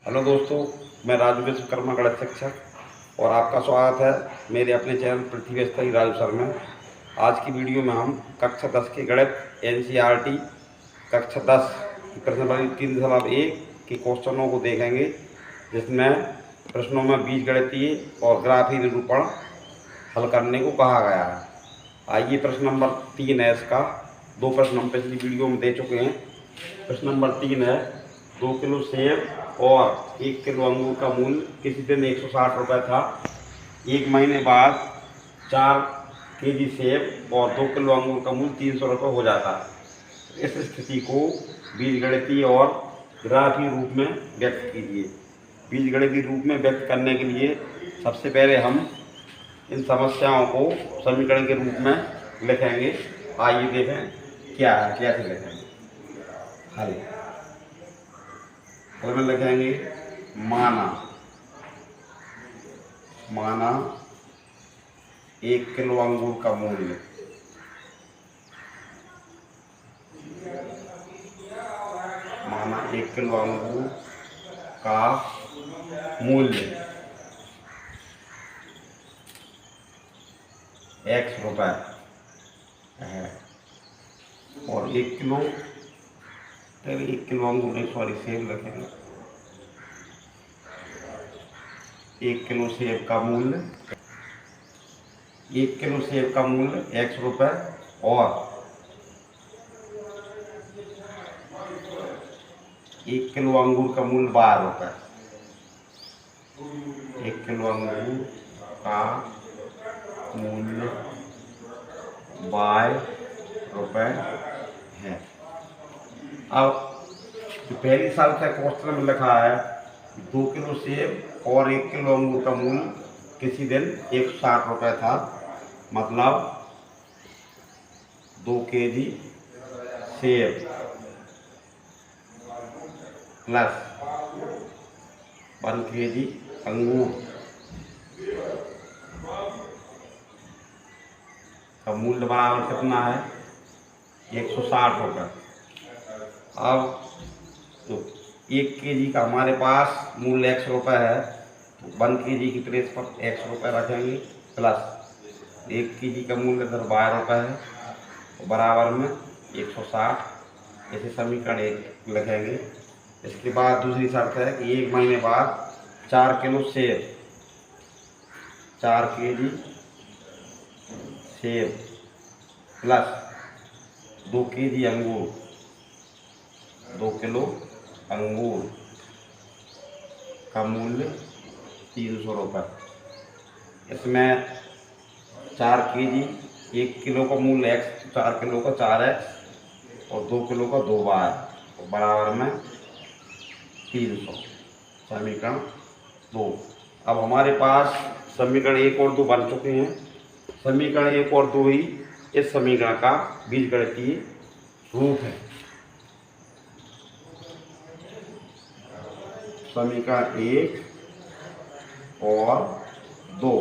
Hello दोस्तों, मैं राजू विश्वकर्मा गणित शिक्षक और आपका स्वागत है मेरे अपने चैनल पृथ्वी स्तरी राजू सर में। आज की वीडियो में हम कक्षा 10 के गणित एनसीईआरटी कक्षा 10 की प्रश्नावली 3.1 के क्वेश्चनों को देखेंगे, जिसमें प्रश्नों में बीजगणितीय और ग्राफीय निरूपण हल करने को कहा गया है। आइए, प्रश्न नंबर 3 है इसका। दो प्रश्न हम पिछली वीडियो में दे चुके हैं। प्रश्न नंबर 3 है, 2 किलो सेब और 1 किलो अंगूर का मूल्य किसी दिन 160 रुपये था। एक महीने बाद 4 केजी सेब और 2 किलो अंगूर का मूल्य 300 रुपये हो जाता है। इस स्थिति को बीजगणितीय और ग्राफीय रूप में व्यक्त कीजिए। बीजगणितीय रूप में व्यक्त करने के लिए सबसे पहले हम इन समस्याओं को समीकरण के रूप में लिखेंगे। आइए देखें क्या है, कैसे लिखेंगे। हल में लिखेंगे माना 1 किलो अंगूर का मूल्य माना 1 किलो अंगूर का मूल्य x रुपये है और 1 किलो अंगूर नहीं, सॉरी, सेब रखेंगे। 1 किलो सेब का मूल्य 1 किलो सेब का मूल्य x रुपये और 1 किलो अंगूर का मूल्य 12 रुपये। 1 किलो अंगूर का मूल्य 12 रुपये है। अब जो पहली साल का क्वेश्चन में लिखा है 2 किलो सेब और 1 किलो अंगूर का मूल्य किसी दिन 160 रुपये था, मतलब 2 केजी सेब प्लस 1 केजी अंगूर का मूल्य बराबर कितना है, 160 रुपये। अब तो 1 केजी का हमारे पास मूल्य x रुपये है, तो 1 केजी की प्लेस पर x रुपये रखेंगे प्लस 1 केजी का मूल्य इधर 12 रुपये है, तो बराबर में 160। ऐसे समीकरण 1 लिखेंगे। इसके बाद दूसरी शर्त है कि 1 महीने बाद 4 किलो सेब 4 केजी सेब प्लस 2 केजी अंगूर 2 किलो अंगूर का मूल्य 300 रुपये। इसमें 4 केजी 1 किलो का मूल्य x, 4 किलो का 4x और 2 किलो का 2y, तो बराबर में 300। समीकरण 2। अब हमारे पास समीकरण 1 और 2 बन चुके हैं। समीकरण 1 और 2 ही इस समीकरण का बीजगणितीय रूप है। समीकरण 1 और 2,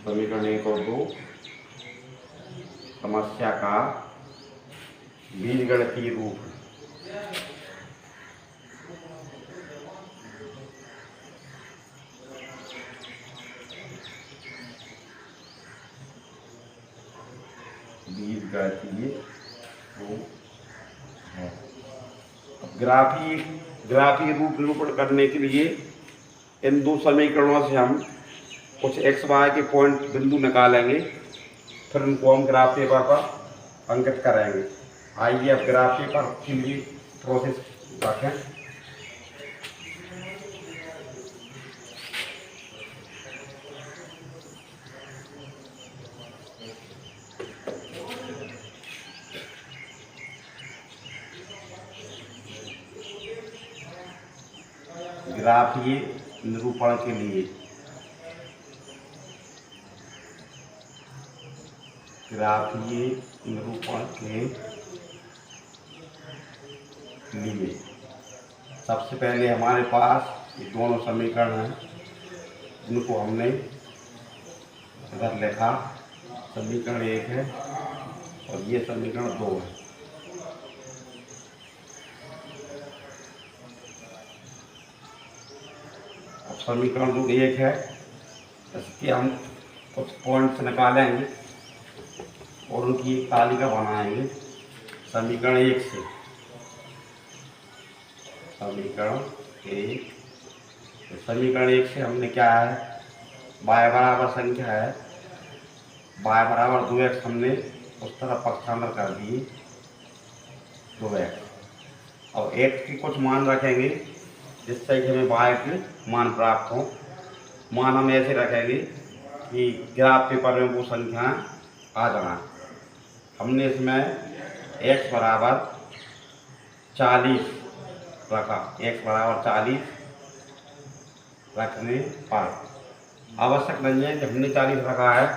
समीकरण 1 और 2 समस्या का बीजगणितीय रूप है। बीजगणितीय रूप है। ग्राफीय रूप निरूपण करने के लिए इन दो समीकरणों से हम कुछ x y के पॉइंट बिंदु निकालेंगे, फिर उनको हम ग्राफ पेपर पर अंकित करेंगे। आइए अब ग्राफ पेपर के लिए प्रोसेस रखें। ग्राफीय निरूपण के लिए सबसे पहले हमारे पास ये दोनों समीकरण हैं, जिनको हमने इधर लिखा। समीकरण 1 है और ये समीकरण 2 है। समीकरण जो 1 है इसके हम कुछ पॉइंट्स निकालेंगे और उनकी एक तालिका बनाएंगे समीकरण 1 से। समीकरण 1, तो समीकरण 1 से हमने क्या है, y बराबर संख्या है, y बराबर 2x हमने उस तरफ पक्षांतर कर दिए 2x। और x की कुछ मान रखेंगे जिससे कि हमें y के मान प्राप्त हो। मान हम ऐसे रखेंगे कि ग्राफ पेपर में वो संख्या आ जाना। हमने इसमें x बराबर 40 रखा, x बराबर 40 रखने पर आवश्यक नहीं है कि हमने 40 रखा है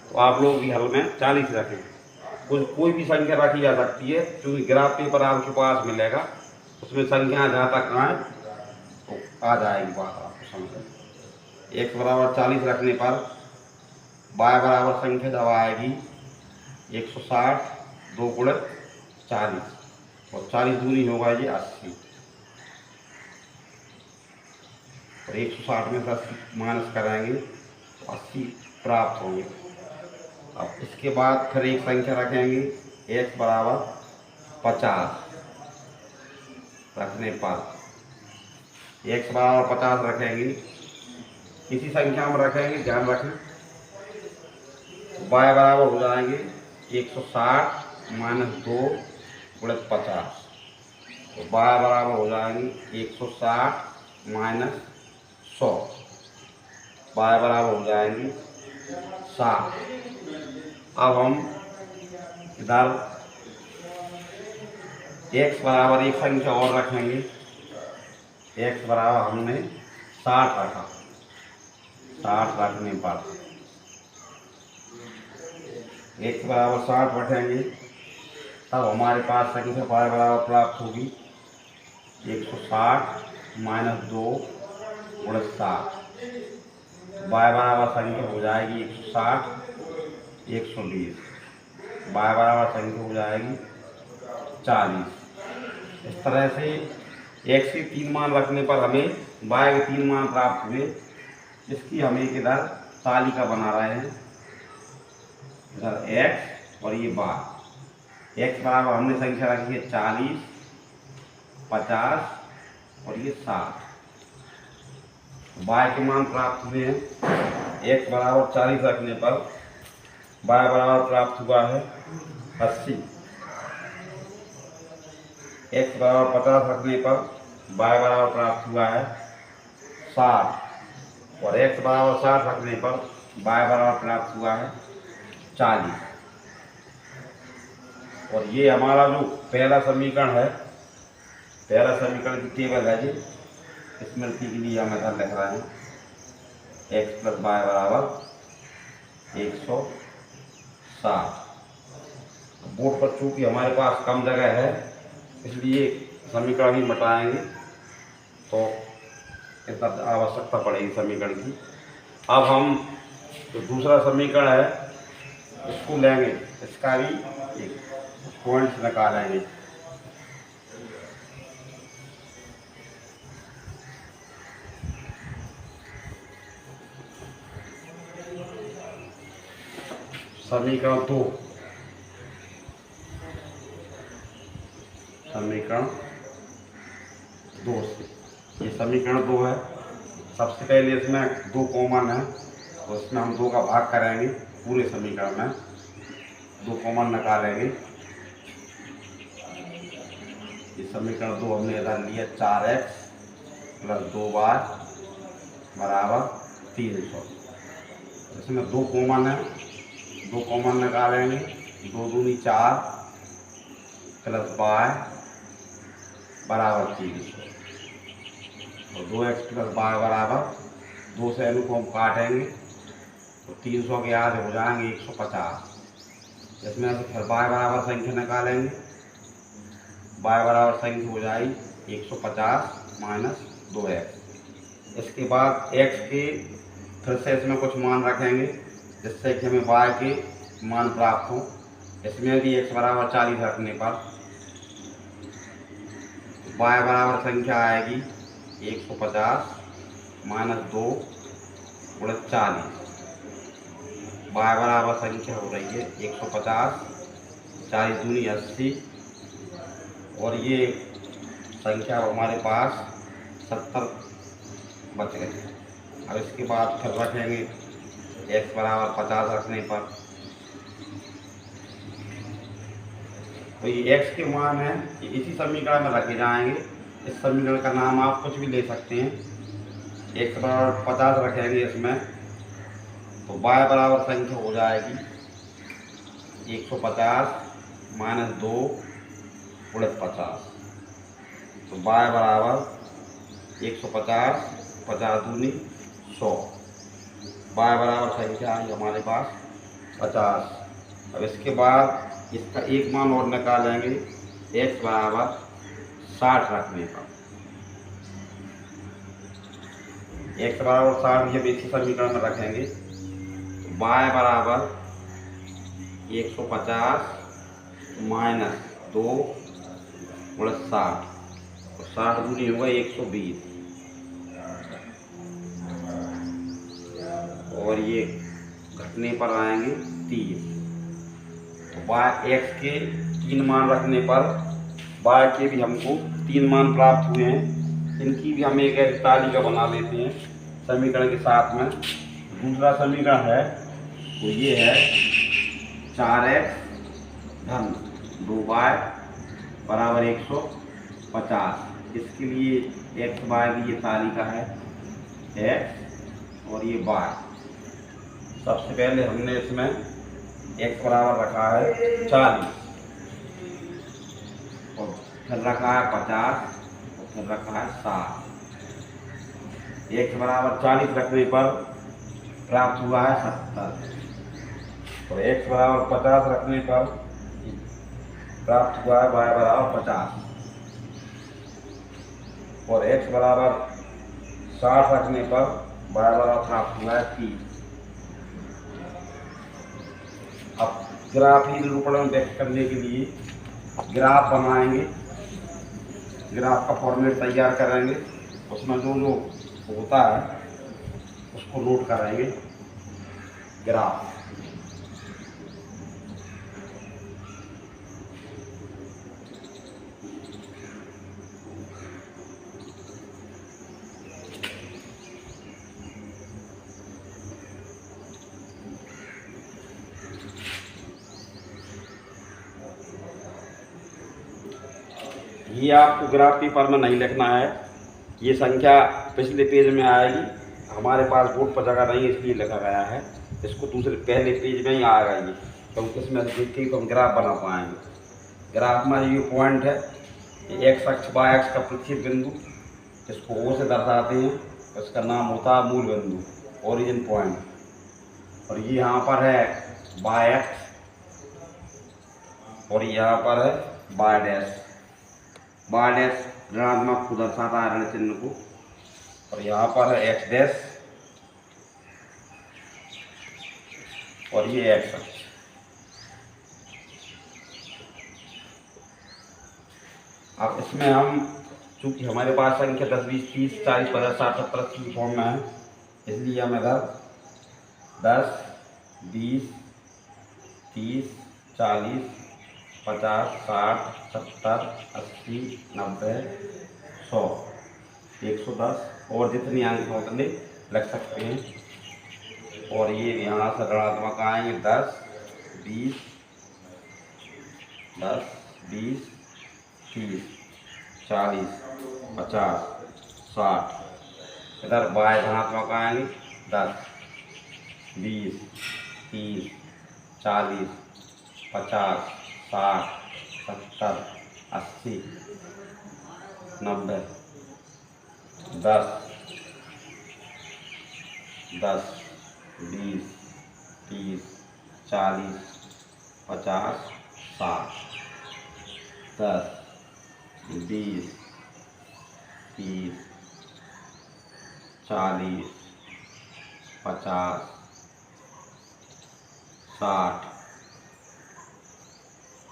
तो आप लोग भी हल में 40 रखें। कोई भी संख्या रखी जा सकती है, क्योंकि ग्राफ पेपर आपके पास मिलेगा, उसमें संख्या जहाँ तक आए तो आ जाएगी बात आपको समझ। x बराबर 40 रखने पर y बराबर संख्या जब आएगी 160, 2 गुणे 40 और 40 दूनी होगा ये 80 और 160 में से 80 माइनस कराएंगे तो 80 प्राप्त होंगे। अब इसके बाद फिर एक संख्या रखेंगे x बराबर 50 रखने पर x बराबर 50 रखेंगे, किसी संख्या में रखेंगे, ध्यान रखें। y बराबर हो जाएंगे 160 माइनस 2 गुणे 50, तो y बराबर हो जाएंगे 160 माइनस 100, y बराबर हो जाएंगी 60। अब हम इधर x बराबर एक संख्या और रखेंगे, x बराबर हमने 60 रखा, 60 रखने पर x बराबर 60 रखेंगे तब हमारे पास संख्या y बराबर प्राप्त होगी 160 माइनस 2 गुणे 60, y बराबर संख्या हो जाएगी 160 120, y बराबर संख्या हो जाएगी 40। इस तरह से x के 3 मान रखने पर हमें y के 3 मान प्राप्त हुए, जिसकी हम एक इधर तालिका बना रहे हैं। इधर x और ये y, x बराबर हमने संख्या रखी है 40, 50 और ये 60। y के मान प्राप्त हुए हैं, x बराबर 40 रखने पर y बराबर प्राप्त हुआ है 80, x बराबर 50 रखने पर y बराबर प्राप्त हुआ है 60 और x बराबर 60 रखने पर y बराबर प्राप्त हुआ है 40। और ये हमारा जो पहला समीकरण है, पहला समीकरण की टेबल है जी, स्मृति के लिए हम इधर लिख रहे हैं x प्लस y बराबर 160। बोर्ड पर चूंकि हमारे पास कम जगह है इसलिए समीकरण ही मिटाएंगे तो इतना आवश्यकता पड़ेगी समीकरण की। अब हम जो दूसरा समीकरण है इसको लेंगे, इसका भी एक पॉइंट्स निकालेंगे। समीकरण 2, समीकरण 2 से, ये समीकरण 2 है। सबसे पहले इसमें 2 कॉमन है तो इसमें हम 2 का भाग करेंगे, पूरे समीकरण में 2 कॉमन निकालेंगे। ये समीकरण 2 हमने इधर लिया 4x प्लस 2y बराबर 300। इसमें 2 कॉमन है, 2 कॉमन निकालेंगे, 2 दूनी 4 प्लस y बराबर 300 और 2x प्लस y बराबर 2 से को हम काटेंगे तो 300 के आधे हो जाएंगे 150। इसमें से फिर y बराबर संख्या निकालेंगे, y बराबर संख्या हो जाएगी 150 माइनस 2x। इसके बाद x के फिर से इसमें कुछ मान रखेंगे जिससे कि हमें y के मान प्राप्त हो। इसमें भी x बराबर 40 रखने पर y बराबर संख्या आएगी 150 -2 गुणित 40। बाय बराबर संख्या हो रही है 150, 40 दूनी 80 और ये संख्या हमारे पास 70 बच गए। अब इसके बाद फिर रखेंगे x बराबर 50 रखने पर, तो ये x के मान है ये इसी समीकरण में रखे जाएंगे। इस समीकरण का नाम आप कुछ भी ले सकते हैं। x बराबर 50 रखेंगे इसमें, तो y बराबर संख्या हो जाएगी 150 -2 गुणित 50। तो y बराबर 150, 50 दूनी 100। y बराबर संख्या आई हमारे पास 50। अब इसके बाद इसका एक मान और निकालेंगे x बराबर 60 रखने पर। x बराबर 60 जब इसी समीकरण में रखेंगे तो y बराबर 150 -2 गुणित 60, और 60 दूनी होगा 120 और ये घटने पर आएंगे 30। तो x के 3 मान रखने पर y के भी हमको 3 मान प्राप्त हुए हैं। इनकी भी हम एक ऐसी तालिका बना लेते हैं समीकरण के साथ में। दूसरा समीकरण है तो ये है 4x धन 2y बराबर 150। इसके लिए x y की ये तालिका है x और ये y। सबसे पहले हमने इसमें x बराबर रखा है 40 और फिर रखा है 50 और फिर रखा है 60। x बराबर 40 रखने पर प्राप्त हुआ है 70 और x बराबर 50 रखने पर प्राप्त हुआ है y बराबर 50 और x बराबर 60 रखने पर y बराबर प्राप्त हुआ है 30। अब ग्राफीय निरूपण में व्यक्त करने के लिए ग्राफ बनाएंगे, ग्राफ का फॉर्मेट तैयार करेंगे, उसमें जो जो होता है उसको नोट करेंगे। ग्राफ ये आपको ग्राफ पेपर में नहीं लिखना है, ये संख्या पिछले पेज में आएगी। हमारे पास बोर्ड पर जगह नहीं इसलिए लिखा गया है, इसको दूसरे पहले पेज में ही आएगा ये, क्योंकि इसमें देख के तो हम ग्राफ बना पाएंगे। ग्राफ में ये पॉइंट है, ये x अक्ष y अक्ष का प्रतिच्छेद बिंदु, इसको O से दर्शाते हैं, इसका नाम होता है मूल बिंदु, ओरिजिन पॉइंट। और ये यहाँ पर है y अक्ष और यहाँ पर है y डैश। y डैश ऋणात्मक को दर्शाता है, ऋण चिन्ह को, और यहाँ पर है x डैश और ये x अक्ष। अब इसमें हम चूंकि हमारे पास संख्या 10, 20, 30, 40, 50, 60, 70, 80 की फॉर्म में है, इसलिए हम इधर 10, 20, 30, 40, 50, 60, 70, 80, 90, 100, 110 और जितनी अंक हो उतने लग सकते हैं। और ये यहाँ से ऋणात्मक आएंगे 10, 20, 10, 20, 30, 40, 50, 60। इधर y धनात्मक आएंगे 10, 20, 30, 40, 50, 60, 70, 80, 90, 10, 10, 20, 30, 40, 50, 60, 10, 20, 30, 40, 50, 60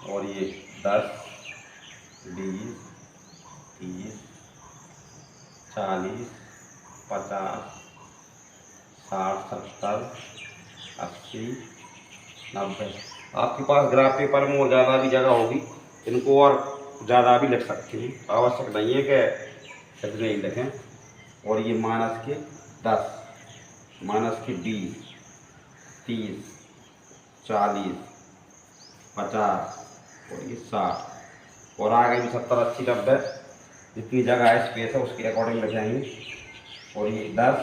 और ये 10, 20, 30, 40, 50, 60, 70, 80, 90। आपके पास ग्राफ पेपर में और ज़्यादा भी जगह होगी, इनको और ज़्यादा भी लिख सकते हैं, आवश्यक नहीं है कि इतने ही लिखें। और ये माइनस के 10, माइनस के 20, 30, 40, 50 और ये 60 और आगे भी 70, 80, 90 जितनी जगह है स्पेस है उसके अकॉर्डिंग लिखेंगे। और ये 10,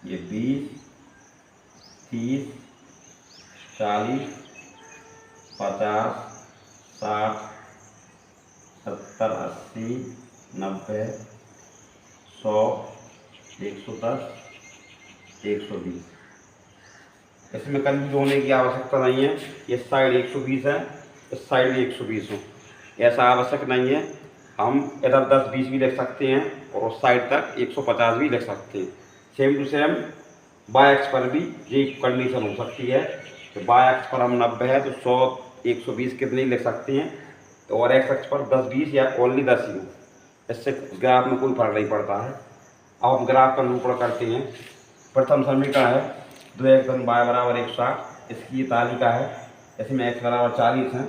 ये 20, 30, 40, 50, 60, 70, 80, 90, 100, 110, 120। इसमें कंफ्यूज होने की आवश्यकता नहीं है। इस साइड 120 है, इस साइड भी 120 हो, ऐसा आवश्यक नहीं है। हम इधर 10, 20 भी लिख सकते हैं और उस साइड तक 150 भी लिख सकते हैं। Same to same by x पर भी ये कंडीशन हो सकती है। तो बाय एक्स पर हम 90 है तो 100, 120 कितने लिख सकते हैं, और एक्स एक्स पर 10, 20 या ओनली 10 ही हो, इससे ग्राफ में कोई फर्क नहीं पड़ता है। अब हम ग्राफ का निरूपण करते हैं। प्रथम समीकरण है 2x धन y बराबर 160, इसकी ये तालिका है। इसमें x बराबर 40 है,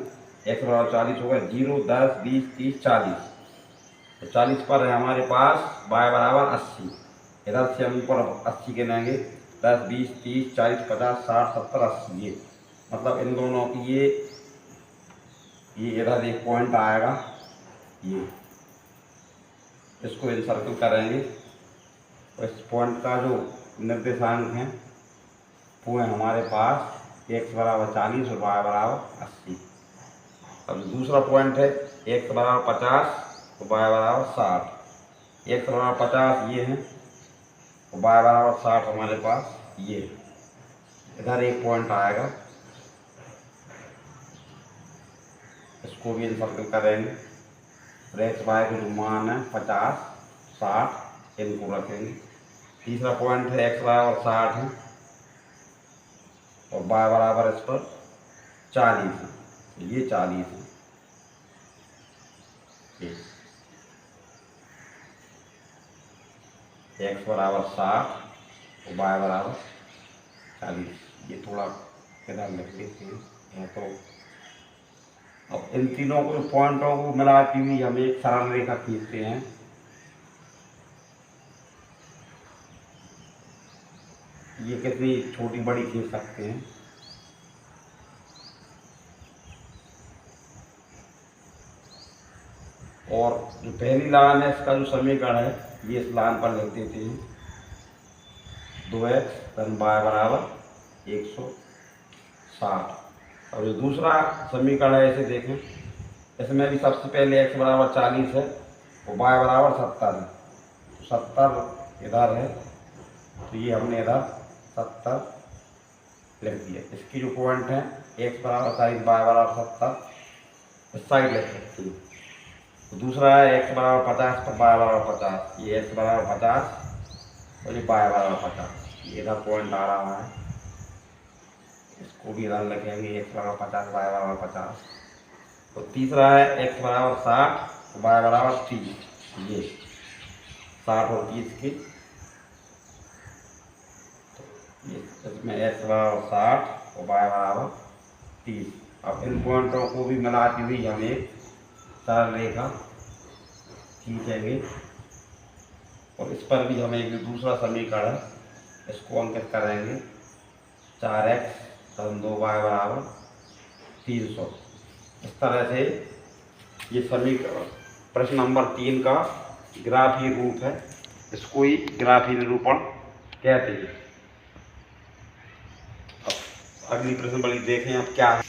x बराबर 40 होगा 0, 10, 20, 30, 40। तो 40 पर है हमारे पास y बराबर 80। इधर से हम ऊपर 80 के लेंगे, 10, 20, 30, 40, 50, 60, 70, 80। ये मतलब इन दोनों की ये इधर एक पॉइंट आएगा, ये इसको इन सर्कल करेंगे। और इस पॉइंट का जो निर्देशांक है वो है हमारे पास x बराबर 40 और y बराबर 80। अब दूसरा पॉइंट है x बराबर 50 और y बराबर 60। x बराबर 50 ये है और y बराबर 60 हमारे पास ये। इधर एक पॉइंट आएगा, इसको भी सर्कल करेंगे। x y का जो मान है 50, 60 इनको रखेंगे। तीसरा पॉइंट है x बराबर 60 है और y बराबर इस पर 40 है, ये 40 है। x बराबर 60 और y बराबर 40। ये थोड़ा इधर लिख लेते हैं। तो अब इन तीनों को पॉइंटों को मिलाती हुई हम एक सरल रेखा खींचते हैं। ये कितनी छोटी बड़ी खींच सकते हैं। और जो पहली लाइन है इसका जो समीकरण है ये इस लाइन पर लिख देते हैं। 2x धन y बराबर 160। और जो दूसरा समीकरण है इसे देखें, इसमें भी सबसे पहले x बराबर 40 है और y बराबर 70 है। तो 70 इधर है तो ये हमने इधर 70 लिख दिया। इसकी जो पॉइंट है x बराबर 40, y बराबर 70, इस साइड लिख सकते हैं। तो दूसरा है x बराबर 50 पर y बराबर 50। ये x बराबर 50 और ये y बराबर 50, ये इधर पॉइंट आ रहा है, इसको भी इधर लिखेंगे x बराबर 50, y बराबर 50। तो तीसरा है x बराबर 60, y बराबर 30। ये 60 और 30 की, इसमें x बराबर 60 और y बराबर 30। अब इन पॉइंटों को भी मिलाती हुई हम एक सरल रेखा खींचेंगे। और इस पर भी हमें एक दूसरा समीकरण है, इसको अंकित करेंगे। 4x धन 2y बराबर 300। इस तरह से ये समीकरण प्रश्न नंबर 3 का ग्राफीय रूप है, इसको ही ग्राफीय निरूपण कहते हैं। अब अगली प्रश्न बड़ी देखें अब क्या